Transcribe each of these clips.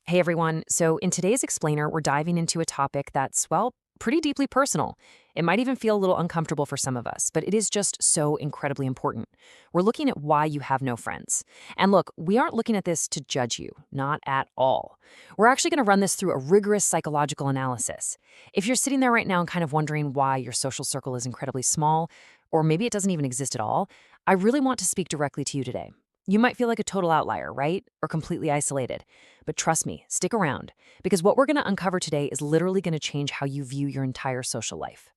Hey everyone. So, in today's explainer, we're diving into a topic that's, well, pretty deeply personal. It might even feel a little uncomfortable for some of us, but it is just so incredibly important. We're looking at why you have no friends. And look, we aren't looking at this to judge you, not at all. We're actually going to run this through a rigorous psychological analysis. If you're sitting there right now and kind of wondering why your social circle is incredibly small, or maybe it doesn't even exist at all, I really want to speak directly to you today. You might feel like a total outlier, right? Or completely isolated. But trust me, stick around, because what we're going to uncover today is literally going to change how you view your entire social life.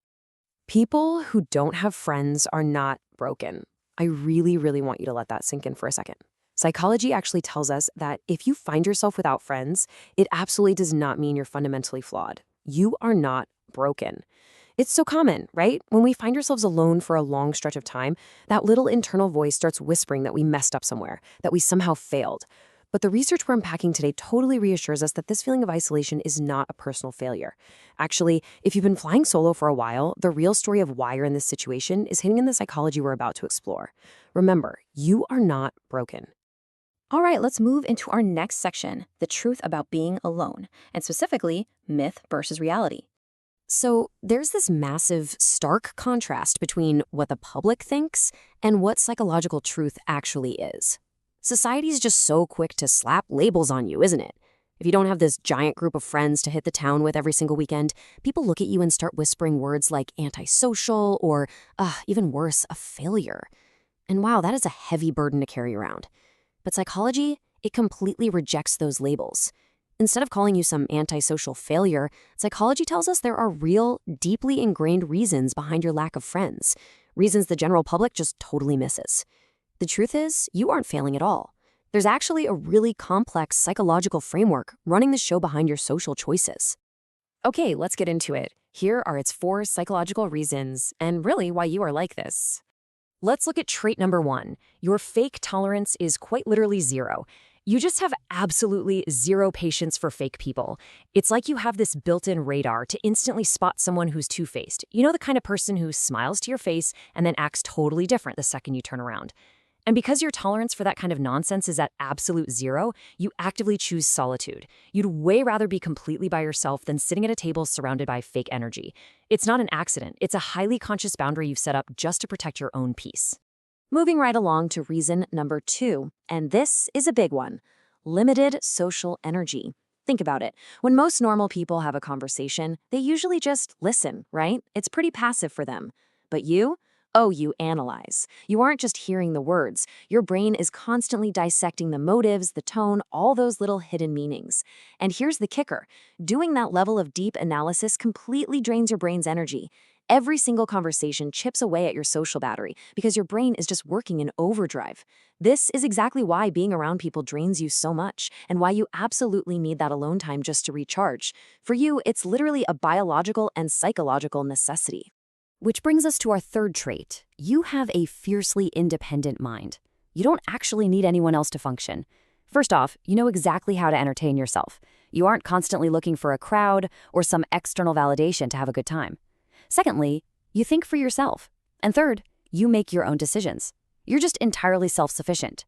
People who don't have friends are not broken. I really, really want you to let that sink in for a second. Psychology actually tells us that if you find yourself without friends, it absolutely does not mean you're fundamentally flawed. You are not broken. It's so common, right? When we find ourselves alone for a long stretch of time, that little internal voice starts whispering that we messed up somewhere, that we somehow failed. But the research we're unpacking today totally reassures us that this feeling of isolation is not a personal failure. Actually, if you've been flying solo for a while, the real story of why you're in this situation is hidden in the psychology we're about to explore. Remember, you are not broken. All right, let's move into our next section, the truth about being alone, and specifically, myth versus reality. So there's this massive, stark contrast between what the public thinks and what psychological truth actually is. Society's just so quick to slap labels on you, isn't it? If you don't have this giant group of friends to hit the town with every single weekend, people look at you and start whispering words like antisocial or, even worse, a failure. And wow, that is a heavy burden to carry around. But psychology, it completely rejects those labels. Instead of calling you some antisocial failure, psychology tells us there are real, deeply ingrained reasons behind your lack of friends, reasons the general public just totally misses. The truth is, you aren't failing at all. There's actually a really complex psychological framework running the show behind your social choices. Okay, let's get into it. Here are its 4 psychological reasons, and really why you are like this. Let's look at trait number 1. Your fake tolerance is quite literally 0. You just have absolutely zero patience for fake people. It's like you have this built-in radar to instantly spot someone who's two-faced. You know, the kind of person who smiles to your face and then acts totally different the second you turn around. And because your tolerance for that kind of nonsense is at absolute 0, you actively choose solitude. You'd way rather be completely by yourself than sitting at a table surrounded by fake energy. It's not an accident. It's a highly conscious boundary you've set up just to protect your own peace. Moving right along to reason number 2, and this is a big one: limited social energy. Think about it. When most normal people have a conversation, they usually just listen, right? It's pretty passive for them. But you? Oh, you analyze. You aren't just hearing the words. Your brain is constantly dissecting the motives, the tone, all those little hidden meanings. And here's the kicker: doing that level of deep analysis completely drains your brain's energy. Every single conversation chips away at your social battery because your brain is just working in overdrive. This is exactly why being around people drains you so much and why you absolutely need that alone time just to recharge. For you, it's literally a biological and psychological necessity. Which brings us to our third trait. You have a fiercely independent mind. You don't actually need anyone else to function. First off, you know exactly how to entertain yourself. You aren't constantly looking for a crowd or some external validation to have a good time. Secondly, you think for yourself. And third, you make your own decisions. You're just entirely self-sufficient.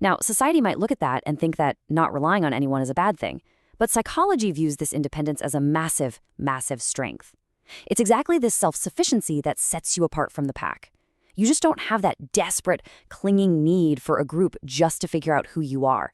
Now, society might look at that and think that not relying on anyone is a bad thing, but psychology views this independence as a massive, massive strength. It's exactly this self-sufficiency that sets you apart from the pack. You just don't have that desperate, clinging need for a group just to figure out who you are.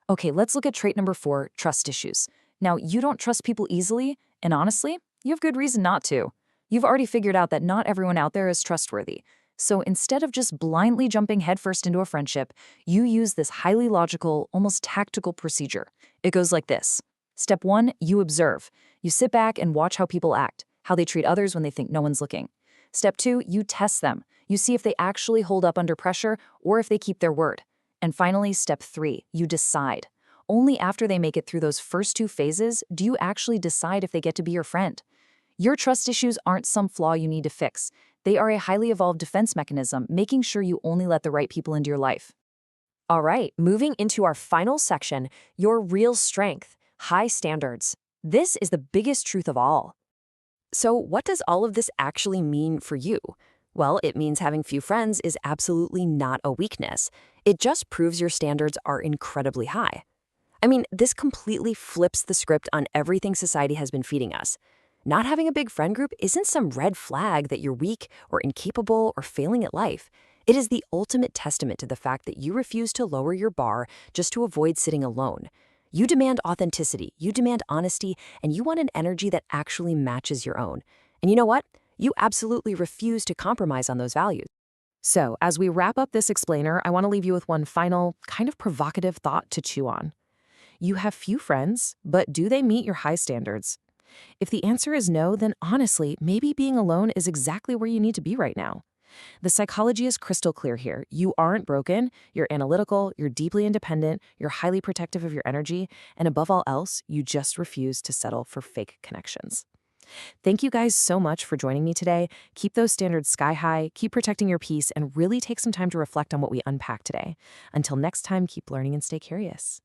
Okay, let's look at trait number 4, trust issues. Now, you don't trust people easily, and honestly, you have good reason not to. You've already figured out that not everyone out there is trustworthy. So instead of just blindly jumping headfirst into a friendship, you use this highly logical, almost tactical procedure. It goes like this. Step 1, you observe. You sit back and watch how people act, how they treat others when they think no one's looking. Step 2, you test them. You see if they actually hold up under pressure or if they keep their word. And finally, step 3, you decide. Only after they make it through those first 2 phases do you actually decide if they get to be your friend. Your trust issues aren't some flaw you need to fix. They are a highly evolved defense mechanism, making sure you only let the right people into your life. All right, moving into our final section, your real strength, high standards. This is the biggest truth of all. So what does all of this actually mean for you? Well, it means having few friends is absolutely not a weakness. It just proves your standards are incredibly high. I mean, this completely flips the script on everything society has been feeding us. Not having a big friend group isn't some red flag that you're weak or incapable or failing at life. It is the ultimate testament to the fact that you refuse to lower your bar just to avoid sitting alone. You demand authenticity, you demand honesty, and you want an energy that actually matches your own. And you know what? You absolutely refuse to compromise on those values. So, as we wrap up this explainer, I want to leave you with one final, kind of provocative thought to chew on. You have few friends, but do they meet your high standards? If the answer is no, then honestly, maybe being alone is exactly where you need to be right now. The psychology is crystal clear here. You aren't broken, you're analytical, you're deeply independent, you're highly protective of your energy, and above all else, you just refuse to settle for fake connections. Thank you guys so much for joining me today. Keep those standards sky high, keep protecting your peace, and really take some time to reflect on what we unpacked today. Until next time, keep learning and stay curious.